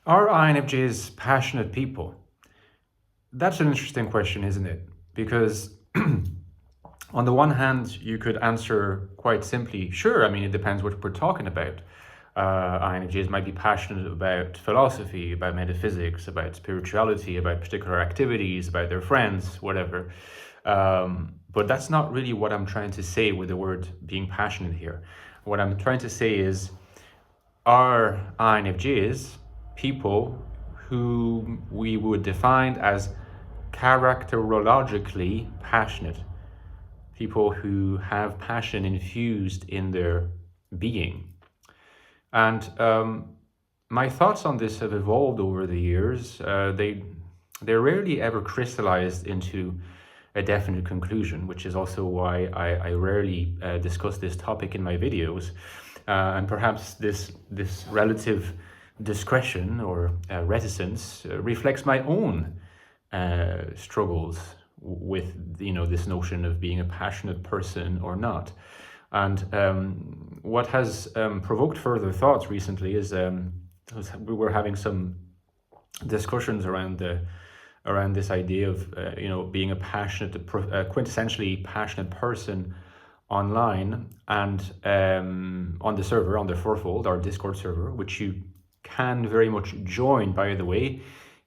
Are INFJs passionate people? That's an interesting question, isn't it? Because on the one hand, you could answer quite simply, sure, I mean, it depends what we're talking about. INFJs might be passionate about philosophy, about metaphysics, about spirituality, about particular activities, about their friends, whatever. But that's not really what I'm trying to say with the word being passionate here. What I'm trying to say is, are INFJs people who we would define as characterologically passionate, people who have passion infused in their being. And my thoughts on this have evolved over the years. They're rarely ever crystallized into a definite conclusion, which is also why I rarely discuss this topic in my videos. And perhaps this relative discretion or reticence reflects my own struggles with this notion of being a passionate person or not. And what has provoked further thoughts recently is we were having some discussions around this idea of being a passionate, quintessentially passionate person online and on the server, on the Fourfold, our Discord server, which you can very much join, by the way,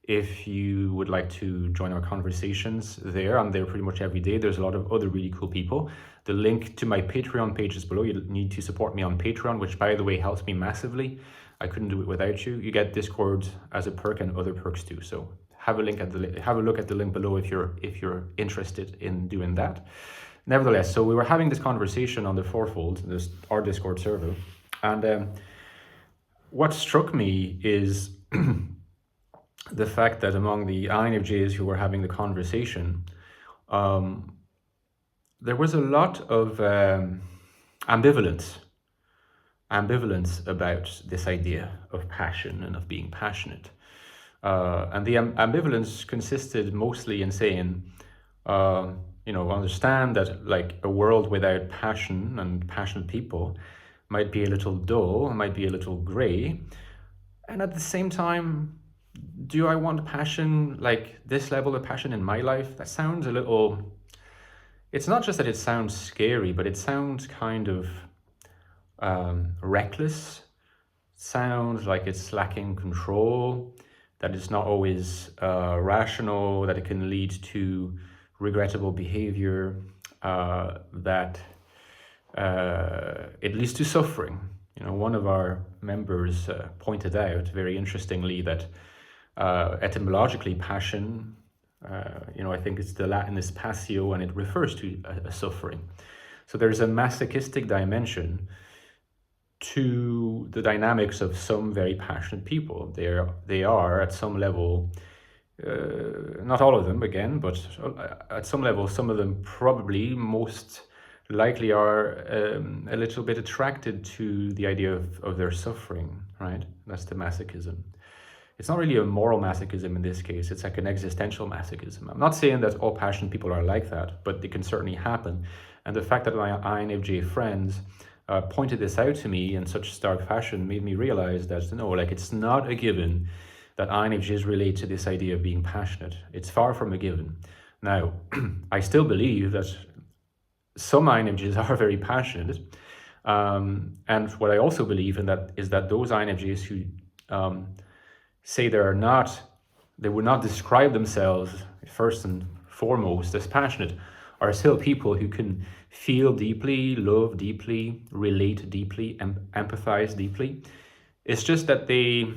if you would like to join our conversations there. I'm there pretty much every day. There's a lot of other really cool people. The link to my Patreon page is below. You need to support me on Patreon, which, by the way, helps me massively. I couldn't do it without you. You get Discord as a perk and other perks too. So have a look at the link below if you're interested in doing that. Nevertheless, so we were having this conversation on the Fourfold, our Discord server, and what struck me is the fact that among the INFJs who were having the conversation, there was a lot of ambivalence about this idea of passion and of being passionate. And the ambivalence consisted mostly in saying, understand that like a world without passion and passionate people might be a little dull, might be a little gray. And at the same time, do I want passion, like this level of passion in my life? That sounds a little, it's not just that it sounds scary, but it sounds kind of reckless, sounds like it's lacking control, that it's not always rational, that it can lead to regrettable behavior, that it leads to suffering. One of our members pointed out very interestingly that etymologically passion, I think it's the Latin is passio, and it refers to a suffering. So there's a masochistic dimension to the dynamics of some very passionate people. They are at some level, not all of them again, but at some level, some of them probably most likely are a little bit attracted to the idea of their suffering, right? That's the masochism. It's not really a moral masochism in this case, it's like an existential masochism. I'm not saying that all passionate people are like that, but it can certainly happen. And the fact that my INFJ friends pointed this out to me in such stark fashion made me realize that, it's not a given that INFJs relate to this idea of being passionate. It's far from a given. Now, I still believe that some INFJs are very passionate. And what I also believe in that is that those INFJs who say they would not describe themselves first and foremost as passionate, are still people who can feel deeply, love deeply, relate deeply, empathize deeply. It's just that they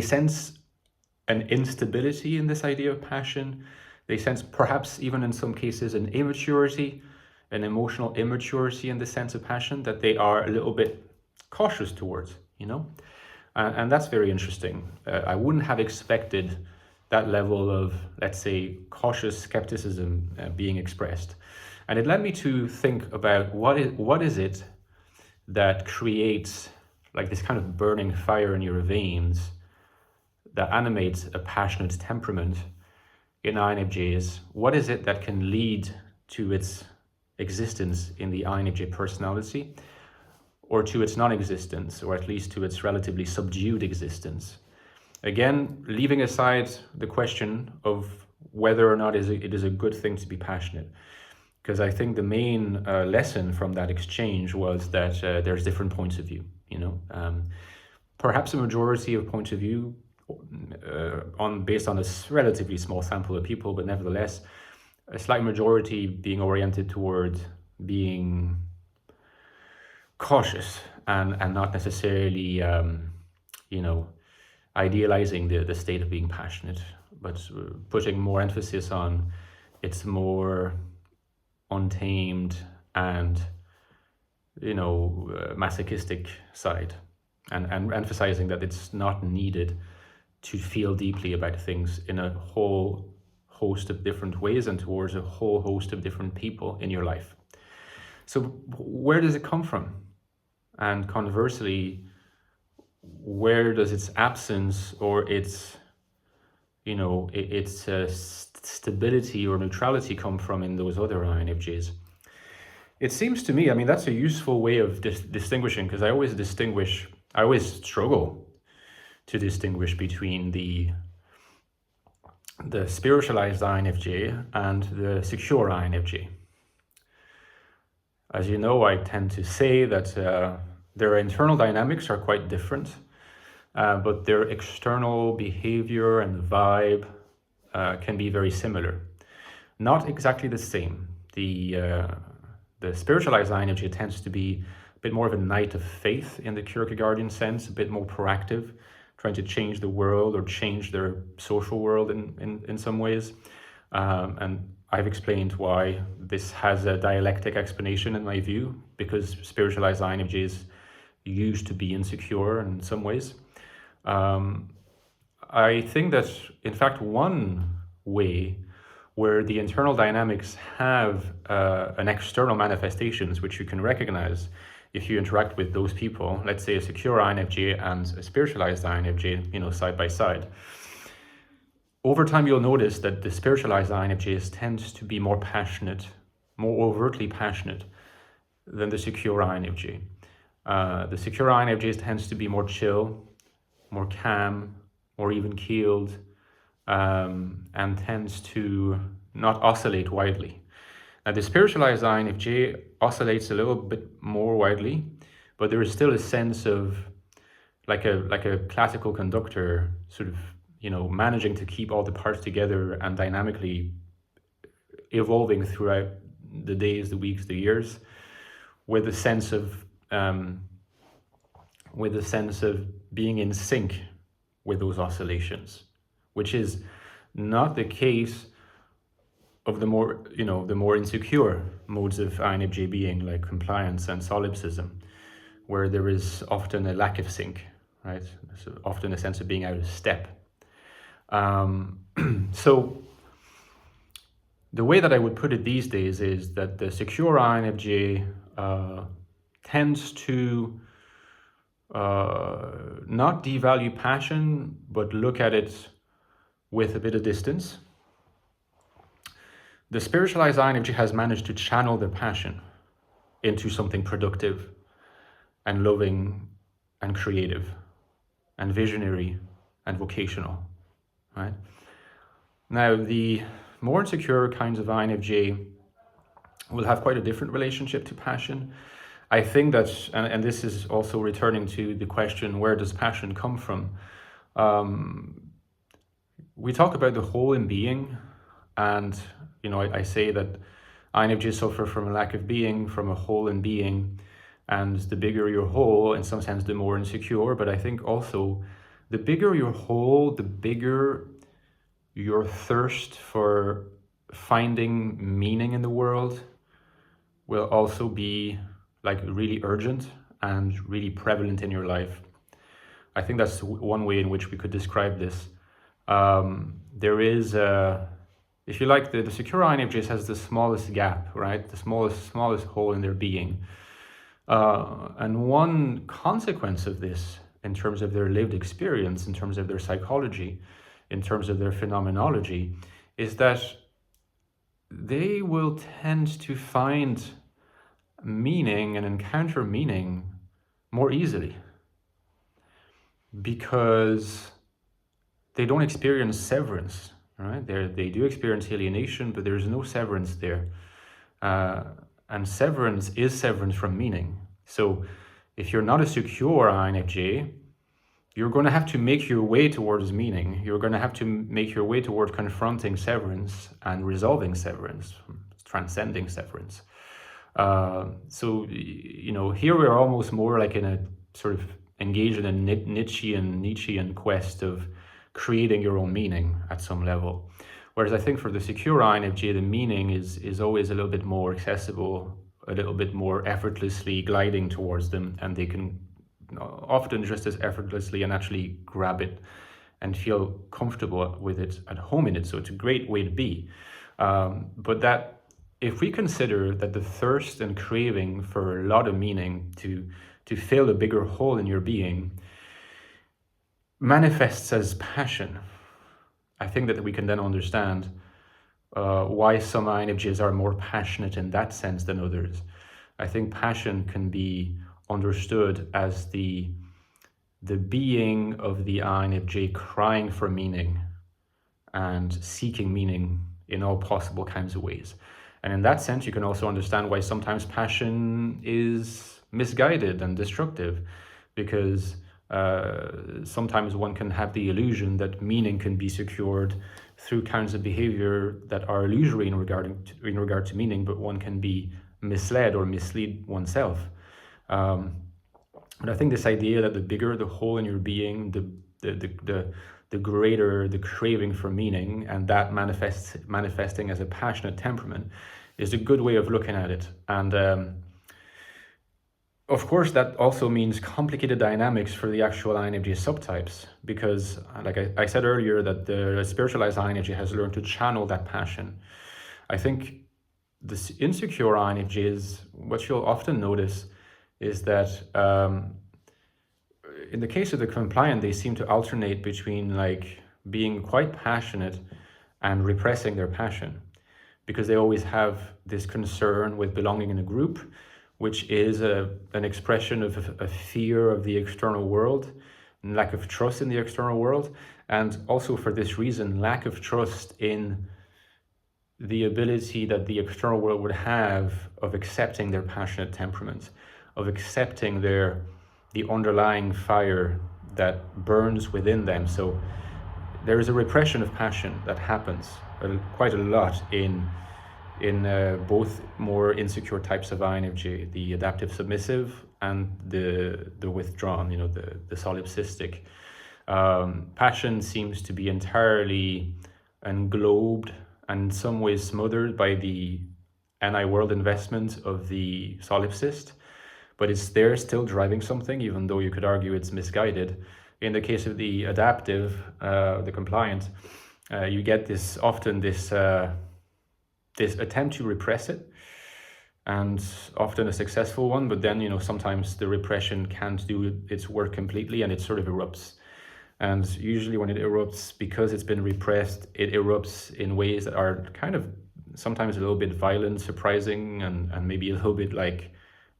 sense an instability in this idea of passion. They sense perhaps even in some cases an immaturity, an emotional immaturity in the sense of passion that they are a little bit cautious towards, And that's very interesting. I wouldn't have expected that level of, let's say, cautious skepticism being expressed. And it led me to think about what is it that creates like this kind of burning fire in your veins that animates a passionate temperament in INFJs. What is it that can lead to its existence in the INFJ personality, or to its non-existence, or at least to its relatively subdued existence? Again, leaving aside the question of whether or not it is a good thing to be passionate, because I think the main lesson from that exchange was that there's different points of view. Perhaps a majority of points of view based on a relatively small sample of people, but nevertheless, a slight majority being oriented toward being cautious and not necessarily, idealizing the state of being passionate, but putting more emphasis on its more untamed and masochistic side, and emphasizing that it's not needed to feel deeply about things in a whole host of different ways and towards a whole host of different people in your life. So where does it come from? And conversely, where does its absence or its stability or neutrality come from in those other INFJs? It seems to me, that's a useful way of distinguishing, because I always struggle to distinguish between the spiritualized INFJ and the secure INFJ. As you know, I tend to say that their internal dynamics are quite different, but their external behavior and vibe can be very similar. Not exactly the same. The spiritualized INFJ tends to be a bit more of a knight of faith in the Kierkegaardian sense, a bit more proactive, trying to change the world or change their social world in some ways. And I've explained why this has a dialectic explanation in my view, because spiritualized INFJs used to be insecure in some ways. I think that, in fact, one way where the internal dynamics have an external manifestations which you can recognize if you interact with those people, let's say a secure INFJ and a spiritualized INFJ, side by side. Over time, you'll notice that the spiritualized INFJs tend to be more passionate, more overtly passionate than the secure INFJ. The secure INFJs tends to be more chill, more calm, more even keeled, and tends to not oscillate widely. Now, the spiritualized INFJ oscillates a little bit more widely, but there is still a sense of like a classical conductor, sort of, managing to keep all the parts together and dynamically evolving throughout the days, the weeks, the years, with a sense of being in sync with those oscillations, which is not the case of the more insecure modes of INFJ being, like compliance and solipsism, where there is often a lack of sync, right? So often a sense of being out of step. So the way that I would put it these days is that the secure INFJ tends to not devalue passion, but look at it with a bit of distance. The spiritualized INFJ has managed to channel their passion into something productive and loving and creative and visionary and vocational, right? Now, the more insecure kinds of INFJ will have quite a different relationship to passion. I think that, and this is also returning to the question, where does passion come from? We talk about the whole in being, and I say that INFJs suffer from a lack of being, from a whole in being, and the bigger your whole, in some sense, the more insecure. But I think also the bigger your whole, the bigger your thirst for finding meaning in the world will also be like really urgent and really prevalent in your life. I think that's one way in which we could describe this. There is if you like, the secure INFJs has the smallest gap, right? The smallest hole in their being. And one consequence of this, in terms of their lived experience, in terms of their psychology, in terms of their phenomenology, is that they will tend to find meaning and encounter meaning more easily, because they don't experience severance, right? They do experience alienation, but there's no severance there. And severance is severance from meaning. So if you're not a secure INFJ, you're going to have to make your way towards meaning. You're going to have to make your way towards confronting severance and resolving severance, transcending severance. So, you know, here we're almost more like in a sort of engaged in a Nietzschean quest of creating your own meaning at some level. Whereas I think for the secure INFJ, the meaning is always a little bit more accessible, a little bit more effortlessly gliding towards them, and they can often just as effortlessly and actually grab it and feel comfortable with it, at home in it. So it's a great way to be. But that if we consider that the thirst and craving for a lot of meaning to fill a bigger hole in your being manifests as passion, I think that we can then understand why some INFJs are more passionate in that sense than others. I think passion can be understood as the being of the INFJ crying for meaning and seeking meaning in all possible kinds of ways. And in that sense, you can also understand why sometimes passion is misguided and destructive, because sometimes one can have the illusion that meaning can be secured through kinds of behavior that are illusory in regard to meaning, but one can be misled or mislead oneself. But I think this idea that the bigger the hole in your being, the greater the craving for meaning, and that manifesting as a passionate temperament, is a good way of looking at it. And of course, that also means complicated dynamics for the actual INFJ subtypes, because like I said earlier, that the spiritualized INFJ has learned to channel that passion. I think the insecure INFJs, what you'll often notice is that in the case of the compliant, they seem to alternate between like being quite passionate and repressing their passion, because they always have this concern with belonging in a group, which is an expression of a fear of the external world, and lack of trust in the external world, and also for this reason, lack of trust in the ability that the external world would have of accepting their passionate temperaments, of accepting the underlying fire that burns within them. So there is a repression of passion that happens quite a lot in both more insecure types of INFJ, the adaptive submissive and the withdrawn, you know, the solipsistic. Passion seems to be entirely englobed and in some ways smothered by the anti-world investment of the solipsist, but it's there still driving something, even though you could argue it's misguided. In the case of the adaptive, the compliant, you get this attempt to repress it, and often a successful one, but then, you know, sometimes the repression can't do its work completely and it sort of erupts. And usually when it erupts, because it's been repressed, it erupts in ways that are kind of sometimes a little bit violent, surprising, and maybe a little bit like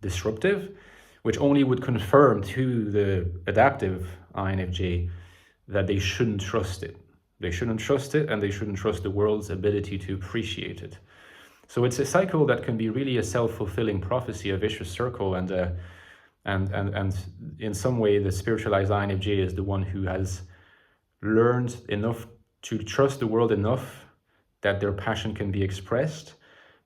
disruptive, which only would confirm to the adaptive INFJ that they shouldn't trust it. They shouldn't trust it, and they shouldn't trust the world's ability to appreciate it. So it's a cycle that can be really a self-fulfilling prophecy, a vicious circle, and in some way the spiritualized INFJ is the one who has learned enough to trust the world enough that their passion can be express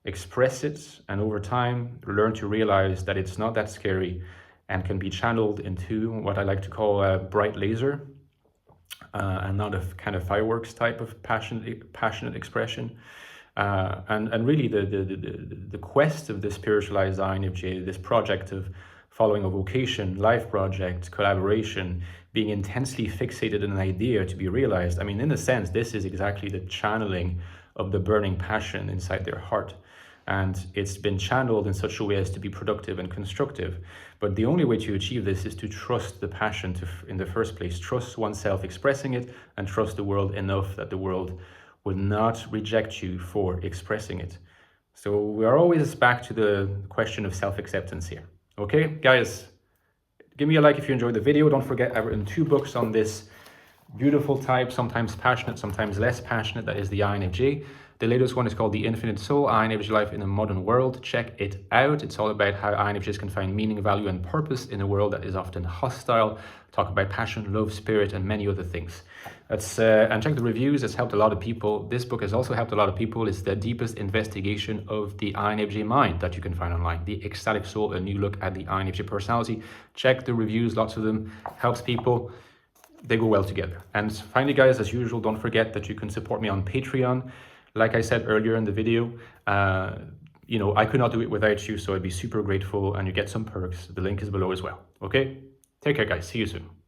it, and over time learn to realize that it's not that scary and can be channeled into what I like to call a bright laser, and not a kind of fireworks type of passionate expression. And really the quest of the spiritualized INFJ, this project of following a vocation, life project, collaboration, being intensely fixated in an idea to be realized. I mean, in a sense, this is exactly the channeling of the burning passion inside their heart. And it's been channeled in such a way as to be productive and constructive. But the only way to achieve this is to trust the passion in the first place, trust oneself expressing it, and trust the world enough that the world would not reject you for expressing it. So we are always back to the question of self-acceptance here. Okay, guys, give me a like if you enjoyed the video. Don't forget, I've written 2 books on this beautiful type, sometimes passionate, sometimes less passionate. That is the INFJ. The latest one is called the Infinite Soul, INFJ Life in a Modern World. Check it out. It's all about how INFJs can find meaning, value, and purpose in a world that is often hostile. Talk about passion, love, spirit, and many other things. And check the reviews. It's helped a lot of people. This book has also helped a lot of people. It's the deepest investigation of the INFJ mind that you can find online. The Ecstatic Soul, a new look at the INFJ personality. Check the reviews, lots of them. Helps people. They go well together. And finally, guys, as usual, don't forget that you can support me on Patreon. Like I said earlier in the video, I could not do it without you, so I'd be super grateful, and you get some perks. The link is below as well. Okay? Take care, guys. See you soon.